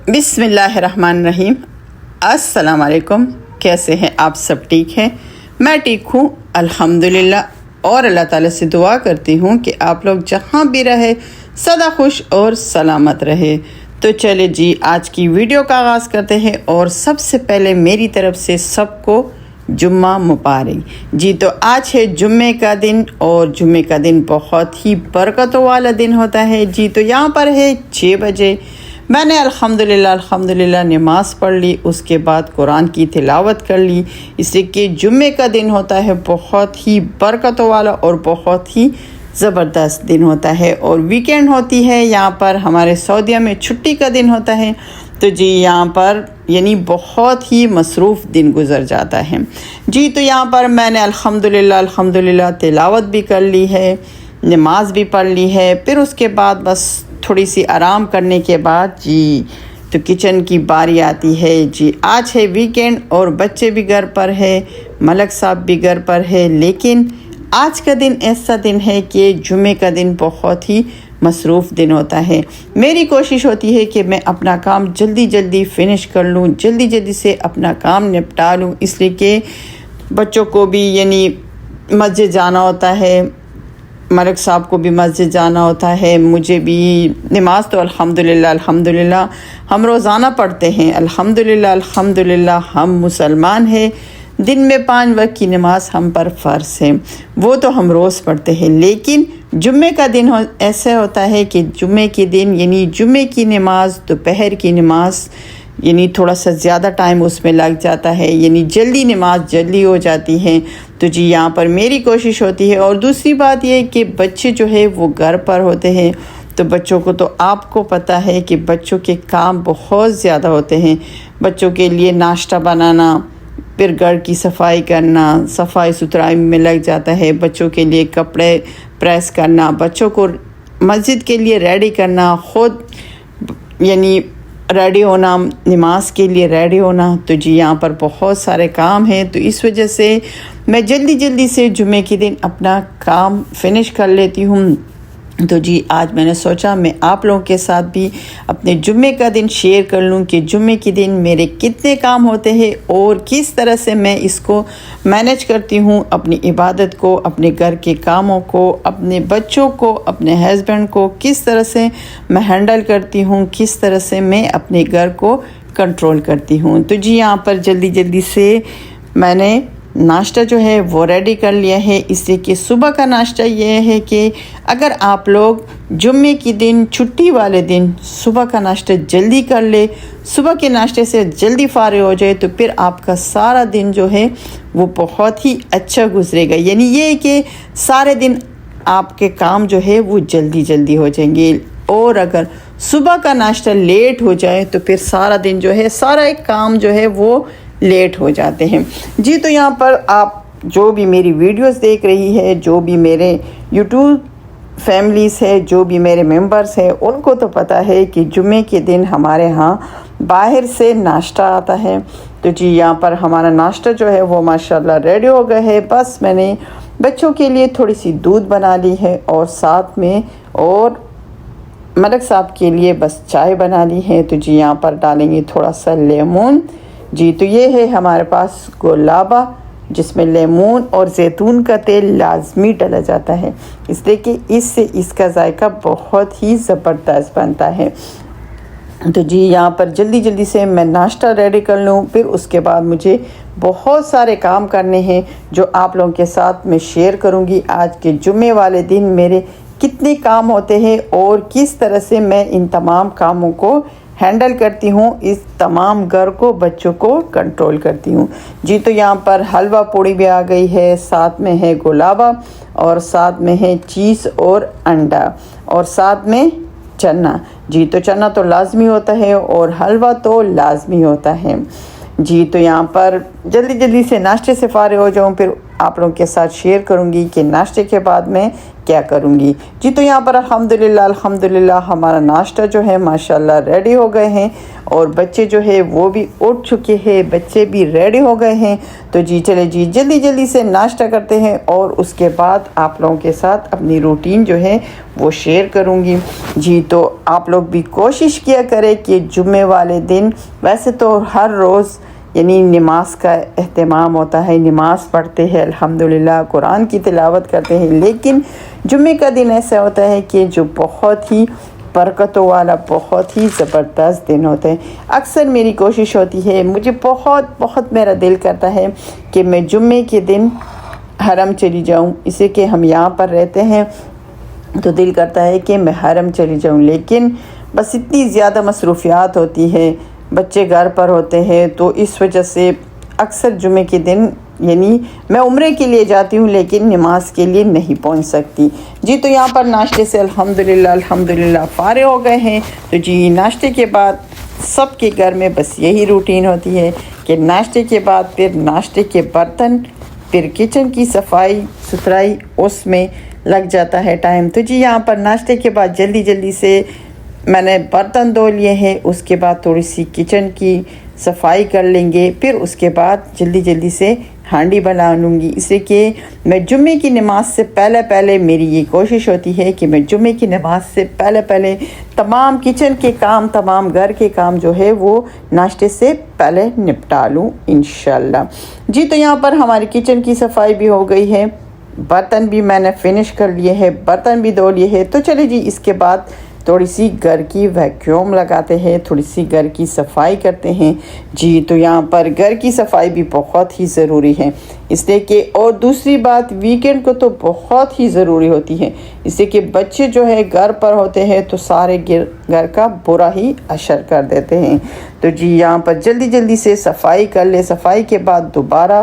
बिस्मिल्लाहिर्रहमानिर्रहीम। अस्सलाम वालेकुम। कैसे हैं आप सब? ठीक हैं? मैं ठीक हूँ अल्हम्दुलिल्लाह। और अल्लाह ताला से दुआ करती हूँ कि आप लोग जहाँ भी रहे सदा खुश और सलामत रहे। तो चले जी, आज की वीडियो का आगाज़ करते हैं। और सबसे पहले मेरी तरफ से सबको जुम्मा मुबारक जी। तो आज है जुम्मे का दिन और जुम्मे का दिन बहुत ही बरकतों वाला दिन होता है जी। तो यहाँ पर है 6 बजे मैंने अल्हम्दुलिल्लाह नमाज़ पढ़ ली, उसके बाद कुरान की तिलावत कर ली। इसलिए कि जुम्मे का दिन होता है बहुत ही बरकतों वाला और बहुत ही ज़बरदस्त दिन होता है। और वीकेंड होती है यहाँ पर, हमारे सऊदीया में छुट्टी का दिन होता है। तो जी यहाँ पर यानी बहुत ही मसरूफ़ दिन गुज़र जाता है जी। तो यहाँ पर मैंने अल्हम्दुलिल्लाह तिलावत भी कर ली है, नमाज भी पढ़ ली है। फिर उसके बाद बस थोड़ी सी आराम करने के बाद जी तो किचन की बारी आती है जी। आज है वीकेंड और बच्चे भी घर पर है, मलक साहब भी घर पर है। लेकिन आज का दिन ऐसा दिन है कि जुमे का दिन बहुत ही मसरूफ़ दिन होता है। मेरी कोशिश होती है कि मैं अपना काम जल्दी फिनिश कर लूँ, जल्दी से अपना काम निपटा लूँ। इसलिए कि बच्चों को भी यानी मस्जिद जाना होता है, मलिक साहब को भी मस्जिद जाना होता है, मुझे भी। नमाज तो अल्हम्दुलिल्लाह हम रोज़ाना पढ़ते हैं। अल्हम्दुलिल्लाह हम मुसलमान हैं। दिन में 5 वक्त की नमाज हम पर फ़र्ज़ है, वो तो हम रोज़ पढ़ते हैं। लेकिन जुम्मे का दिन ऐसे होता है कि जुम्मे के दिन यानी जुम्मे की नमाज, दोपहर की नमाज यानी थोड़ा सा ज़्यादा टाइम उसमें लग जाता है, यानी जल्दी नमाज जल्दी हो जाती है। तो जी यहाँ पर मेरी कोशिश होती है। और दूसरी बात यह कि बच्चे जो है वो घर पर होते हैं, तो बच्चों को तो आपको पता है कि बच्चों के काम बहुत ज़्यादा होते हैं। बच्चों के लिए नाश्ता बनाना, फिर घर की सफाई करना, सफाई सुथराई में लग जाता है। बच्चों के लिए कपड़े प्रेस करना, बच्चों को मस्जिद के लिए रेडी करना, ख़ुद यानी रेडी होना, नमाज के लिए रेडी होना। तो जी यहाँ पर बहुत सारे काम हैं। तो इस वजह से मैं जल्दी से जुमे के दिन अपना काम फिनिश कर लेती हूँ। तो जी आज मैंने सोचा मैं आप लोगों के साथ भी अपने जुम्मे का दिन शेयर कर लूँ कि जुम्मे के दिन मेरे कितने काम होते हैं और किस तरह से मैं इसको मैनेज करती हूँ, अपनी इबादत को, अपने घर के कामों को, अपने बच्चों को, अपने हस्बैंड को किस तरह से मैं हैंडल करती हूँ, किस तरह से मैं अपने घर को कंट्रोल करती हूँ। तो जी यहाँ पर जल्दी से मैंने नाश्ता जो है वो रेडी कर लिया है। इसलिए कि सुबह का नाश्ता ये है कि अगर आप लोग जुम्मे के दिन, छुट्टी वाले दिन सुबह का नाश्ता जल्दी कर ले, सुबह के नाश्ते से जल्दी फारिग हो जाए, तो फिर आपका सारा दिन जो है वो बहुत ही अच्छा गुजरेगा। यानी ये कि सारे दिन आपके काम जो है वो जल्दी हो जाएंगे। और अगर सुबह का नाश्ता लेट हो जाए तो फिर सारा दिन जो है, सारा एक काम जो है वो लेट हो जाते हैं जी। तो यहाँ पर आप जो भी मेरी वीडियोस देख रही है, जो भी मेरे यूट्यूब फैमिलीज़ है, जो भी मेरे मेंबर्स हैं, उनको तो पता है कि जुमे के दिन हमारे यहाँ बाहर से नाश्ता आता है। तो जी यहाँ पर हमारा नाश्ता जो है वो माशाल्लाह रेडी हो गया है। बस मैंने बच्चों के लिए थोड़ी सी दूध बना ली है और साथ में और मलिक साहब के लिए बस चाय बना ली है। तो जी यहाँ पर डालेंगे थोड़ा सा लेमन जी। तो ये है हमारे पास गुलाबा, जिसमें लेमन और जैतून का तेल लाजमी डाला जाता है, इसलिए कि इससे इसका जायका बहुत ही ज़बरदस्त बनता है। तो जी यहाँ पर जल्दी से मैं नाश्ता रेडी कर लूँ। फिर उसके बाद मुझे बहुत सारे काम करने हैं जो आप लोगों के साथ मैं शेयर करूँगी। आज के जुम्मे वाले दिन मेरे कितने काम होते हैं और किस तरह से मैं इन तमाम कामों को हैंडल करती हूँ, इस तमाम घर को, बच्चों को कंट्रोल करती हूँ जी। तो यहाँ पर हलवा पूड़ी भी आ गई है, साथ में है गुलाबा और साथ में है चीज़ और अंडा और साथ में चना जी। तो चना तो लाजमी होता है और हलवा तो लाजमी होता है जी। तो यहाँ पर जल्दी से नाश्ते से फारिग हो जाऊँ, फिर आप लोगों के साथ शेयर करूंगी कि नाश्ते के बाद मैं क्या करूंगी। जी तो यहाँ पर अल्हम्दुलिल्लाह हमारा नाश्ता जो है माशाल्लाह रेडी हो गए हैं और बच्चे जो है वो भी उठ चुके हैं, बच्चे भी रेडी हो गए हैं। तो जी चले जी जल्दी जल्दी से नाश्ता करते हैं और उसके बाद आप लोगों के साथ अपनी रूटीन जो है वो शेयर करूँगी। जी तो आप लोग भी कोशिश किया करें कि जुम्मे वाले दिन, वैसे तो हर रोज़ यानी नमाज का एहतमाम होता है, नमाज पढ़ते हैं अल्हम्दुलिल्लाह, कुरान की तिलावत करते हैं, लेकिन जुम्मे का दिन ऐसा होता है कि जो बहुत ही बरकतों वाला, बहुत ही ज़बरदस्त दिन होता है। अक्सर मेरी कोशिश होती है, मुझे बहुत मेरा दिल करता है कि मैं जुम्मे के दिन हरम चली जाऊं, इसे कि हम यहाँ पर रहते हैं तो दिल करता है कि मैं हरम चली जाऊं, लेकिन बस इतनी ज़्यादा मसरूफियात होती है, बच्चे घर पर होते हैं, तो इस वजह से अक्सर जुमे के दिन यानी मैं उम्रे के लिए जाती हूँ लेकिन नमाज के लिए नहीं पहुँच सकती। जी तो यहाँ पर नाश्ते से अल्हम्दुलिल्लाह फ़ारिग हो गए हैं। तो जी नाश्ते के बाद सबके घर में बस यही रूटीन होती है कि नाश्ते के बाद फिर नाश्ते के बर्तन, फिर किचन की सफाई सुथराई, उसमें लग जाता है टाइम। तो जी यहाँ पर नाश्ते के बाद जल्दी से मैंने बर्तन धो लिए हैं, उसके बाद थोड़ी सी किचन की सफाई कर लेंगे, फिर उसके बाद जल्दी से हांडी बना लूँगी। इससे कि मैं जुम्मे की नमाज से पहले मेरी ये कोशिश होती है कि मैं जुम्मे की नमाज से पहले तमाम किचन के काम, तमाम घर के काम जो है वो नाश्ते से पहले निपटा लूँ इंशाल्लाह। जी तो यहाँ पर हमारी किचन की सफाई भी हो गई है, बर्तन भी मैंने फिनिश कर लिए हैं, बर्तन भी धो लिए हैं। तो चले जी इसके बाद थोड़ी सी घर की वैक्यूम लगाते हैं, थोड़ी सी घर की सफाई करते हैं। जी तो यहाँ पर घर की सफाई भी बहुत ही ज़रूरी है, इसलिए कि और दूसरी बात वीकेंड को तो बहुत ही ज़रूरी होती है, इसलिए कि बच्चे जो है घर पर होते हैं तो सारे घर का बुरा ही असर कर देते हैं। तो जी यहाँ पर जल्दी से सफाई कर ले, सफाई के बाद दोबारा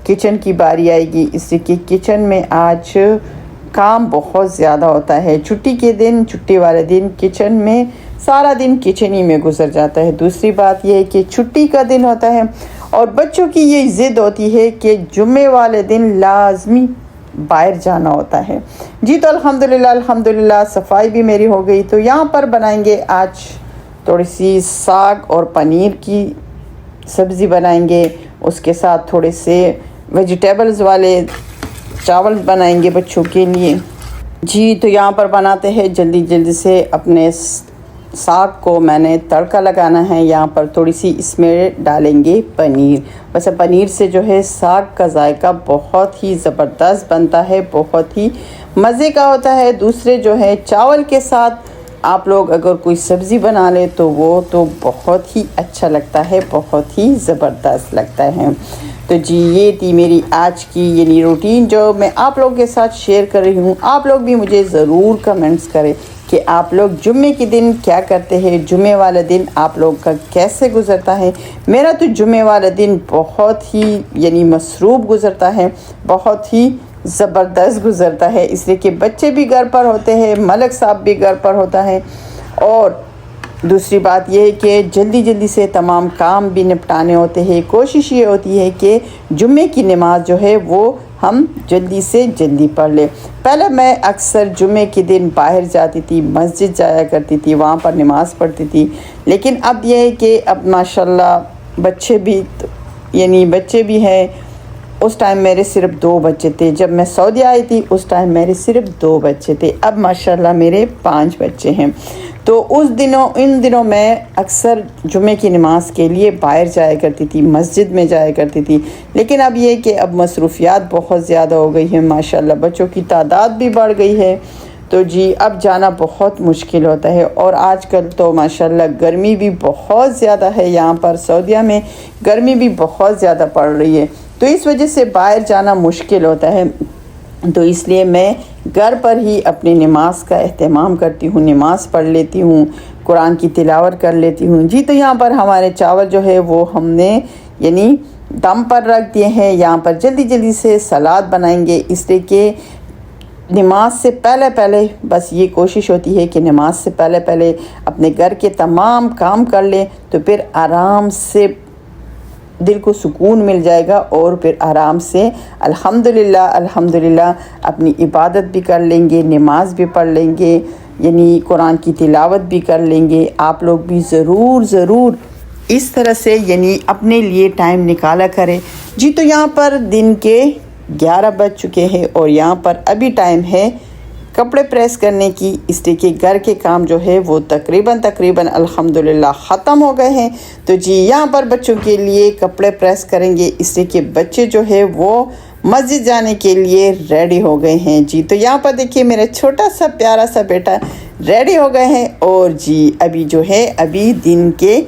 किचन की बारी आएगी, इसलिए कि किचन में आज काम बहुत ज़्यादा होता है। छुट्टी के दिन, छुट्टी वाले दिन किचन में सारा दिन किचन ही में गुजर जाता है। दूसरी बात यह है कि छुट्टी का दिन होता है और बच्चों की ये ज़िद होती है कि जुम्मे वाले दिन लाजमी बाहर जाना होता है। जी तो अल्हम्दुलिल्लाह सफाई भी मेरी हो गई। तो यहाँ पर बनाएंगे आज थोड़ी सी साग और पनीर की सब्ज़ी बनाएंगे, उसके साथ थोड़े से वेजिटेबल्स वाले चावल बनाएंगे बच्चों के लिए। जी तो यहाँ पर बनाते हैं जल्दी से अपने साग को मैंने तड़का लगाना है। यहाँ पर थोड़ी सी इसमें डालेंगे पनीर। वैसे पनीर से जो है साग का जायका बहुत ही ज़बरदस्त बनता है, बहुत ही मज़े का होता है। दूसरे जो है चावल के साथ आप लोग अगर कोई सब्ज़ी बना ले तो वो तो बहुत ही अच्छा लगता है, बहुत ही ज़बरदस्त लगता है। तो जी ये थी मेरी आज की यानी रूटीन जो मैं आप लोगों के साथ शेयर कर रही हूँ। आप लोग भी मुझे ज़रूर कमेंट्स करें कि आप लोग जुम्मे के दिन क्या करते हैं, जुम्मे वाला दिन आप लोग का कैसे गुज़रता है। मेरा तो जुम्मे वाला दिन बहुत ही यानी मसरूफ़ गुज़रता है, बहुत ही ज़बरदस्त गुज़रता है, इसलिए कि बच्चे भी घर पर होते हैं, मलक साहब भी घर पर होता है और दूसरी बात यह है कि जल्दी से तमाम काम भी निपटाने होते हैं। कोशिश ये होती है कि जुम्मे की नमाज जो है वो हम जल्दी से जल्दी पढ़ लें। पहले मैं अक्सर जुम्मे के दिन बाहर जाती थी, मस्जिद जाया करती थी, वहाँ पर नमाज़ पढ़ती थी, लेकिन अब यह है कि अब माशाल्लाह बच्चे भी हैं। उस टाइम मेरे सिर्फ 2 बच्चे थे, जब मैं सऊदी आई थी उस टाइम मेरे सिर्फ 2 बच्चे थे, अब माशाल्लाह मेरे 5 बच्चे हैं। तो इन दिनों मैं अक्सर जुमे की नमाज के लिए बाहर जाया करती थी, मस्जिद में जाया करती थी, लेकिन अब ये कि अब मसरूफियात बहुत ज़्यादा हो गई हैं, माशाल्लाह बच्चों की तादाद भी बढ़ गई है, तो जी अब जाना बहुत मुश्किल होता है। और आजकल तो माशाल्लाह गर्मी भी बहुत ज़्यादा है, यहाँ पर सऊदीया में गर्मी भी बहुत ज़्यादा पड़ रही है, तो इस वजह से बाहर जाना मुश्किल होता है। तो इसलिए मैं घर पर ही अपनी नमाज का एहतमाम करती हूँ, नमाज़ पढ़ लेती हूँ, कुरान की तिलावत कर लेती हूँ। जी तो यहाँ पर हमारे चावल जो है वो हमने यानी दम पर रख दिए हैं। यहाँ पर जल्दी से सलाद बनाएंगे, इसलिए कि नमाज से पहले बस ये कोशिश होती है कि नमाज से पहले अपने घर के तमाम काम कर लें, तो फिर आराम से दिल को सुकून मिल जाएगा और फिर आराम से अल्हम्दुलिल्लाह अल्हम्दुलिल्लाह अपनी इबादत भी कर लेंगे, नमाज भी पढ़ लेंगे, यानी कुरान की तिलावत भी कर लेंगे। आप लोग भी ज़रूर इस तरह से यानी अपने लिए टाइम निकाला करें। जी तो यहाँ पर दिन के 11 बज चुके हैं और यहाँ पर अभी टाइम है कपड़े प्रेस करने की। इसलिए कि घर के काम जो है वो तकरीबन अल्हम्दुलिल्लाह ख़त्म हो गए हैं। तो जी यहाँ पर बच्चों के लिए कपड़े प्रेस करेंगे, इसलिए कि बच्चे जो है वो मस्जिद जाने के लिए रेडी हो गए हैं। जी तो यहाँ पर देखिए मेरा छोटा सा प्यारा सा बेटा रेडी हो गए हैं और जी अभी जो है अभी दिन के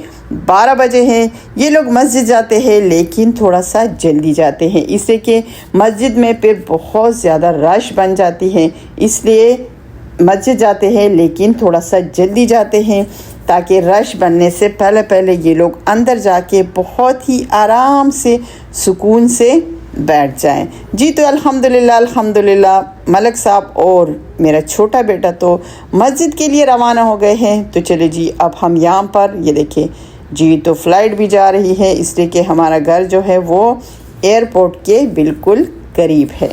12 बजे हैं। ये लोग मस्जिद जाते हैं लेकिन थोड़ा सा जल्दी जाते हैं, इससे कि मस्जिद में फिर बहुत ज़्यादा रश बन जाती है। इसलिए मस्जिद जाते हैं लेकिन थोड़ा सा जल्दी जाते हैं ताकि रश बनने से पहले ये लोग अंदर जाके बहुत ही आराम से सुकून से बैठ जाएं। जी तो अल्हम्दुलिल्लाह मलक साहब और मेरा छोटा बेटा तो मस्जिद के लिए रवाना हो गए हैं। तो चले जी अब हम यहाँ पर ये देखें जी तो फ़्लाइट भी जा रही है, इसलिए कि हमारा घर जो है वो एयरपोर्ट के बिल्कुल करीब है।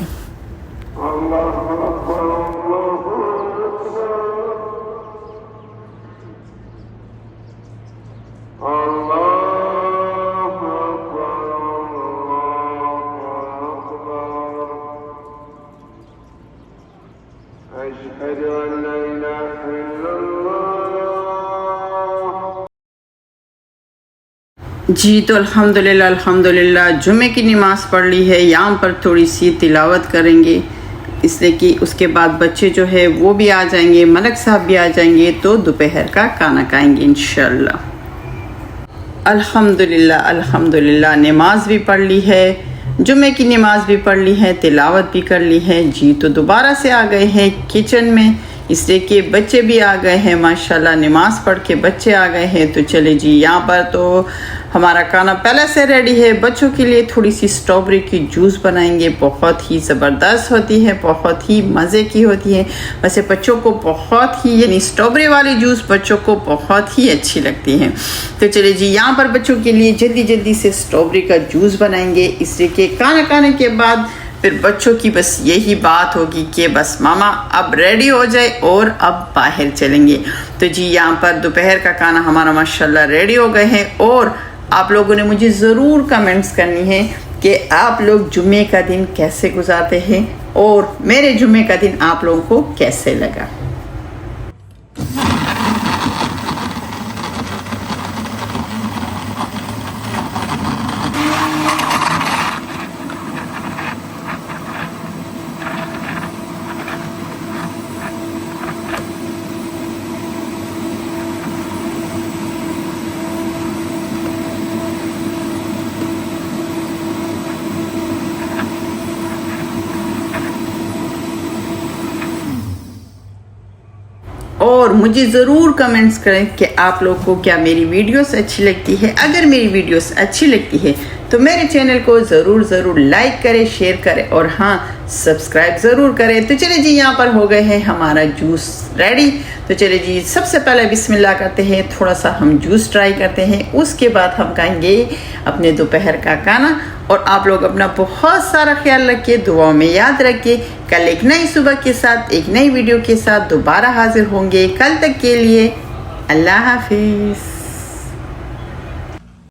जी तो अल्हम्दुलिल्लाह जुमे की नमाज़ पढ़ ली है। यहाँ पर थोड़ी सी तिलावत करेंगे, इसलिए कि उसके बाद बच्चे जो है वो भी आ जाएंगे, मलक साहब भी आ जाएंगे, तो दोपहर का खाना खाएंगे इंशाल्लाह। अल्हम्दुलिल्लाह नमाज भी पढ़ ली है, जुमे की नमाज भी पढ़ ली है, तिलावत भी कर ली है। जी तो दोबारा से आ गए हैं किचन में, इसलिए कि बच्चे भी आ गए हैं माशाल्लाह, नमाज पढ़ के बच्चे आ गए हैं। तो चले जी यहाँ पर तो हमारा खाना पहले से रेडी है। बच्चों के लिए थोड़ी सी स्ट्रॉबेरी की जूस बनाएंगे, बहुत ही ज़बरदस्त होती है, बहुत ही मज़े की होती है। वैसे बच्चों को बहुत ही यानी स्ट्रॉबेरी वाली जूस बच्चों को बहुत ही अच्छी लगती है। तो चलिए जी यहाँ पर बच्चों के लिए जल्दी से स्ट्रॉबेरी का जूस बनाएंगे, इसलिए कि खाना खाने के बाद फिर बच्चों की बस यही बात होगी कि बस मामा अब रेडी हो जाए और अब बाहर चलेंगे। तो जी यहाँ पर दोपहर का खाना हमारा माशाल्लाह रेडी हो गए हैं। और आप लोगों ने मुझे ज़रूर कमेंट्स करनी है कि आप लोग जुम्मे का दिन कैसे गुजारते हैं और मेरे जुम्मे का दिन आप लोगों को कैसे लगा। और मुझे ज़रूर कमेंट्स करें कि आप लोग को क्या मेरी वीडियोस अच्छी लगती है। अगर मेरी वीडियोस अच्छी लगती है तो मेरे चैनल को ज़रूर लाइक करें, शेयर करें और हाँ सब्सक्राइब ज़रूर करें। तो चले जी यहाँ पर हो गए हैं हमारा जूस रेडी। तो चले जी सबसे पहले बिस्मिल्लाह करते हैं, थोड़ा सा हम जूस ट्राई करते हैं, उसके बाद हम खाएंगे अपने दोपहर का खाना। और आप लोग अपना बहुत सारा ख्याल रखिए, दुआओं में याद रखिए। कल एक नई सुबह के साथ एक नई वीडियो के साथ दोबारा हाजिर होंगे। कल तक के लिए अल्लाह हाफिज़।